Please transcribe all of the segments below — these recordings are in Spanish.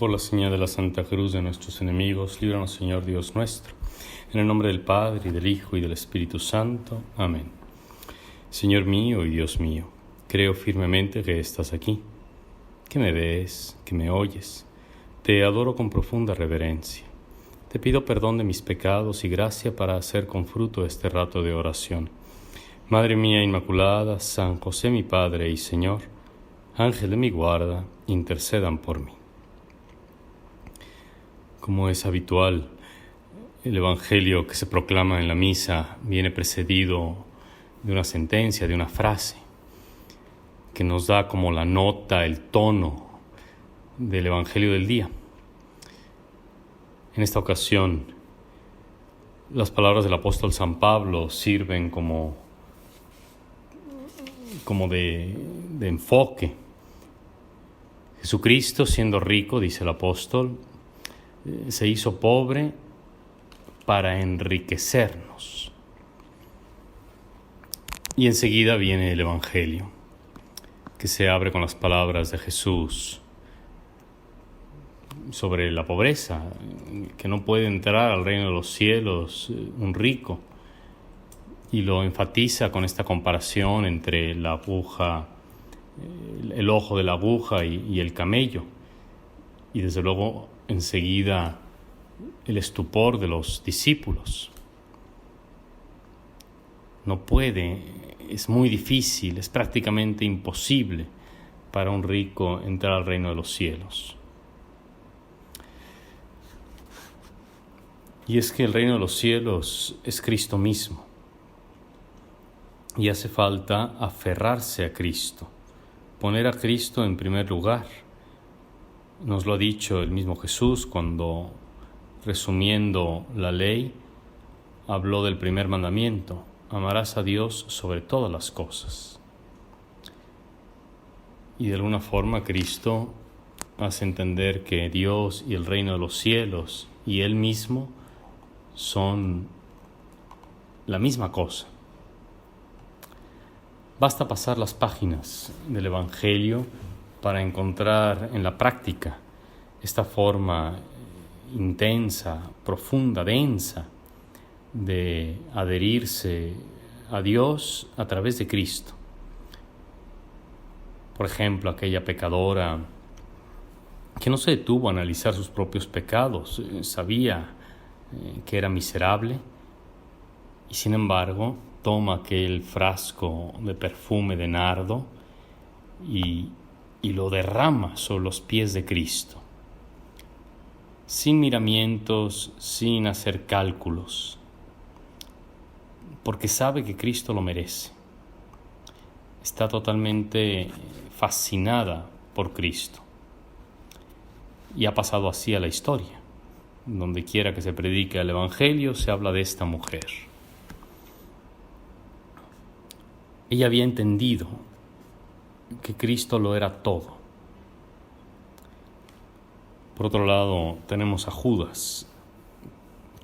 Por la señal de la Santa Cruz de nuestros enemigos, líbranos, Señor Dios nuestro. En el nombre del Padre, y del Hijo, y del Espíritu Santo. Amén. Señor mío y Dios mío, creo firmemente que estás aquí, que me ves, que me oyes. Te adoro con profunda reverencia. Te pido perdón de mis pecados y gracia para hacer con fruto este rato de oración. Madre mía Inmaculada, San José mi Padre y Señor, Ángel de mi guarda, intercedan por mí. Como es habitual, el Evangelio que se proclama en la misa viene precedido de una sentencia, de una frase, que nos da como la nota, el tono del Evangelio del día. En esta ocasión, las palabras del apóstol San Pablo sirven como de enfoque. Jesucristo, siendo rico, dice el apóstol, se hizo pobre para enriquecernos. Y enseguida viene el Evangelio, que se abre con las palabras de Jesús sobre la pobreza, que no puede entrar al reino de los cielos un rico, y lo enfatiza con esta comparación entre la aguja, el ojo de la aguja y el camello, y desde luego enseguida el estupor de los discípulos. No puede, es muy difícil, es prácticamente imposible para un rico entrar al reino de los cielos. Y es que el reino de los cielos es Cristo mismo, y hace falta aferrarse a Cristo, poner a Cristo en primer lugar. Nos lo ha dicho el mismo Jesús cuando, resumiendo la ley, habló del primer mandamiento: amarás a Dios sobre todas las cosas. Y de alguna forma Cristo hace entender que Dios y el reino de los cielos y Él mismo son la misma cosa. Basta pasar las páginas del Evangelio para encontrar en la práctica esta forma intensa, profunda, densa de adherirse a Dios a través de Cristo. Por ejemplo, aquella pecadora que no se detuvo a analizar sus propios pecados, sabía que era miserable y sin embargo toma aquel frasco de perfume de nardo y lo derrama sobre los pies de Cristo, sin miramientos, sin hacer cálculos, porque sabe que Cristo lo merece. Está totalmente fascinada por Cristo y ha pasado así a la historia. Donde quiera que se predique el Evangelio se habla de esta mujer. Ella había entendido que Cristo lo era todo. Por otro lado, tenemos a Judas,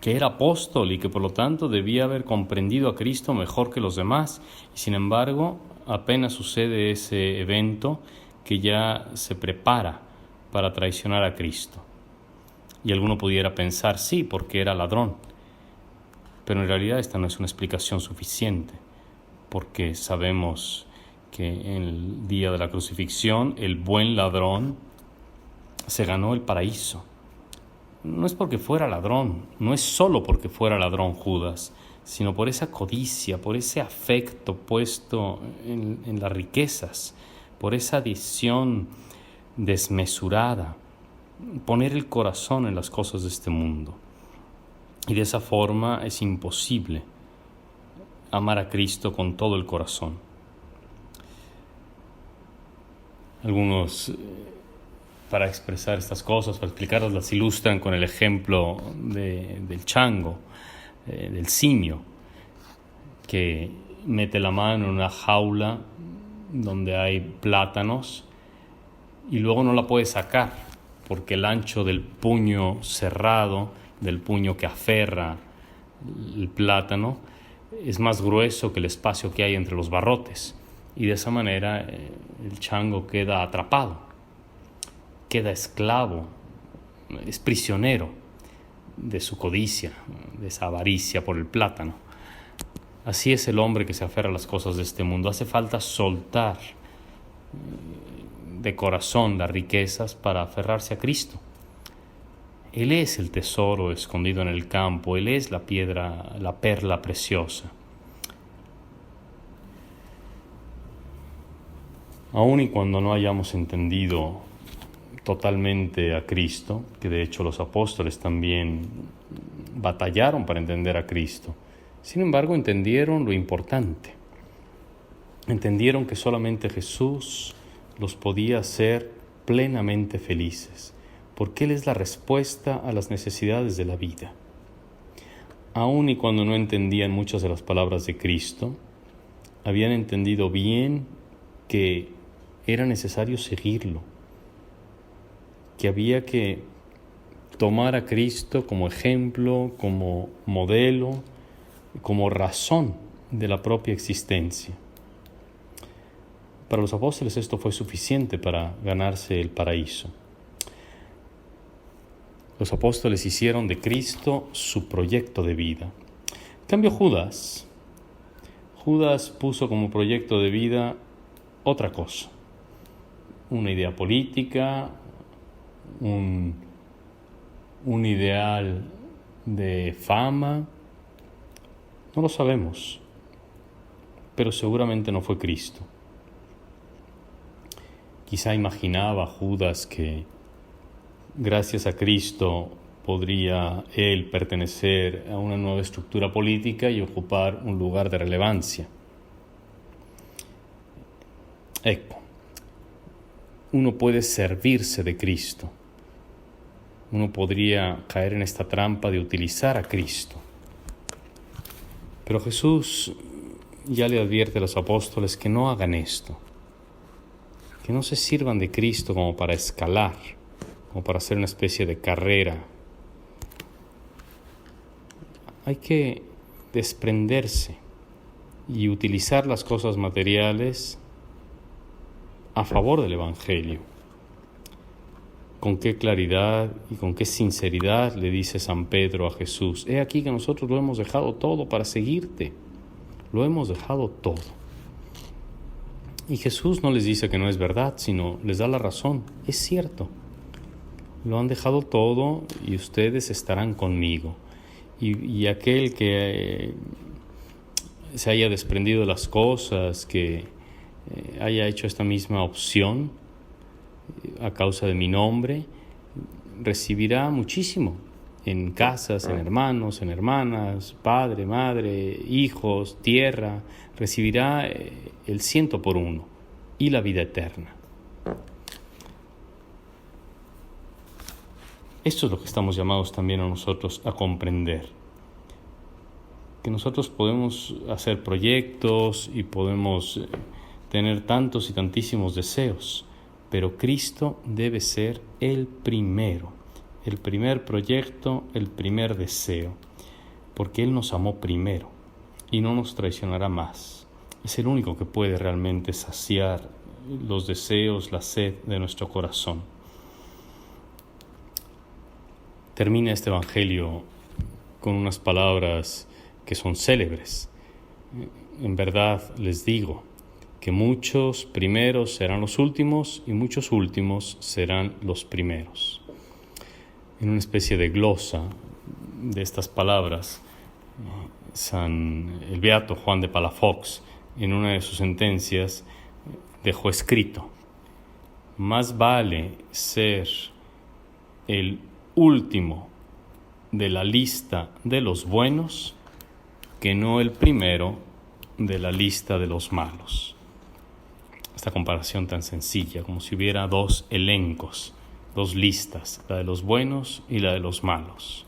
que era apóstol y que por lo tanto debía haber comprendido a Cristo mejor que los demás. Y sin embargo, apenas sucede ese evento que ya se prepara para traicionar a Cristo. Y alguno pudiera pensar, sí, porque era ladrón. Pero en realidad esta no es una explicación suficiente, porque sabemos que en el día de la crucifixión el buen ladrón se ganó el paraíso. No es porque fuera ladrón, no es solo porque fuera ladrón Judas, sino por esa codicia, por ese afecto puesto en las riquezas, por esa adicción desmesurada, poner el corazón en las cosas de este mundo. Y de esa forma es imposible amar a Cristo con todo el corazón. Algunos, para expresar estas cosas, para explicarlas, las ilustran con el ejemplo del chango, del simio, que mete la mano en una jaula donde hay plátanos y luego no la puede sacar, porque el ancho del puño cerrado, del puño que aferra el plátano, es más grueso que el espacio que hay entre los barrotes. Y de esa manera el chango queda atrapado, queda esclavo es prisionero de su codicia, de esa avaricia por el plátano. Así es el hombre que se aferra a las cosas de este mundo. Hace falta soltar de corazón las riquezas para aferrarse a Cristo. Él es el tesoro escondido en el campo, Él es la piedra, la perla preciosa. Aun y cuando no hayamos entendido totalmente a Cristo, que de hecho los apóstoles también batallaron para entender a Cristo, sin embargo entendieron lo importante. Entendieron que solamente Jesús los podía hacer plenamente felices, porque Él es la respuesta a las necesidades de la vida. Aun y cuando no entendían muchas de las palabras de Cristo, habían entendido bien que era necesario seguirlo, que había que tomar a Cristo como ejemplo, como modelo, como razón de la propia existencia. Para los apóstoles esto fue suficiente para ganarse el paraíso. Los apóstoles hicieron de Cristo su proyecto de vida. En cambio, Judas puso como proyecto de vida otra cosa, una idea política, un ideal de fama. No lo sabemos, pero seguramente no fue Cristo. Quizá imaginaba Judas que gracias a Cristo podría él pertenecer a una nueva estructura política y ocupar un lugar de relevancia. Uno puede servirse de Cristo. Uno podría caer en esta trampa de utilizar a Cristo. Pero Jesús ya le advierte a los apóstoles que no hagan esto, que no se sirvan de Cristo como para escalar, como para hacer una especie de carrera. Hay que desprenderse y utilizar las cosas materiales a favor del Evangelio. Con qué claridad y con qué sinceridad le dice San Pedro a Jesús: he aquí que nosotros lo hemos dejado todo para seguirte. Lo hemos dejado todo. Y Jesús no les dice que no es verdad, sino les da la razón. Es cierto. Lo han dejado todo y ustedes estarán conmigo. Y aquel que se haya desprendido de las cosas, que haya hecho esta misma opción a causa de mi nombre, recibirá muchísimo en casas, en hermanos, en hermanas, padre, madre, hijos, tierra. Recibirá el 100 por 1 y la vida eterna. Esto es lo que estamos llamados también a nosotros a comprender. Que nosotros podemos hacer proyectos y podemos tener tantos y tantísimos deseos, pero Cristo debe ser el primero, el primer proyecto, el primer deseo, porque Él nos amó primero y no nos traicionará más. Es el único que puede realmente saciar los deseos, la sed de nuestro corazón. Termina este Evangelio con unas palabras que son célebres. En verdad les digo que muchos primeros serán los últimos y muchos últimos serán los primeros. En una especie de glosa de estas palabras, el beato Juan de Palafox, en una de sus sentencias, dejó escrito: más vale ser el último de la lista de los buenos que no el primero de la lista de los malos. Esta comparación tan sencilla, como si hubiera dos elencos, dos listas, la de los buenos y la de los malos.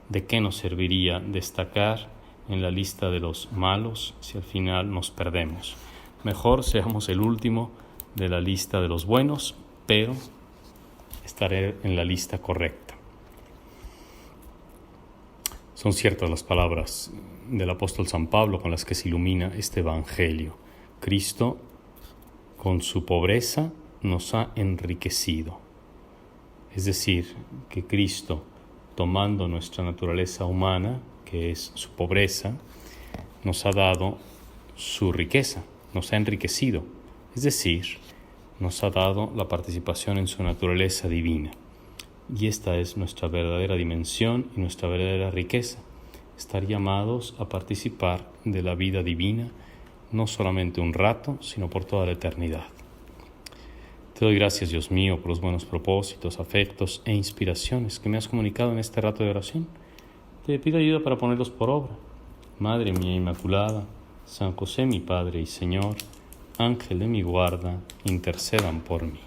¿De qué nos serviría destacar en la lista de los malos si al final nos perdemos? Mejor seamos el último de la lista de los buenos, pero estaré en la lista correcta. Son ciertas las palabras del apóstol San Pablo con las que se ilumina este Evangelio. Cristo, con su pobreza, nos ha enriquecido. Es decir, que Cristo, tomando nuestra naturaleza humana, que es su pobreza, nos ha dado su riqueza, nos ha enriquecido, es decir, nos ha dado la participación en su naturaleza divina. Y esta es nuestra verdadera dimensión y nuestra verdadera riqueza, estar llamados a participar de la vida divina, no solamente un rato, sino por toda la eternidad. Te doy gracias, Dios mío, por los buenos propósitos, afectos e inspiraciones que me has comunicado en este rato de oración. Te pido ayuda para ponerlos por obra. Madre mía Inmaculada, San José mi Padre y Señor, Ángel de mi guarda, intercedan por mí.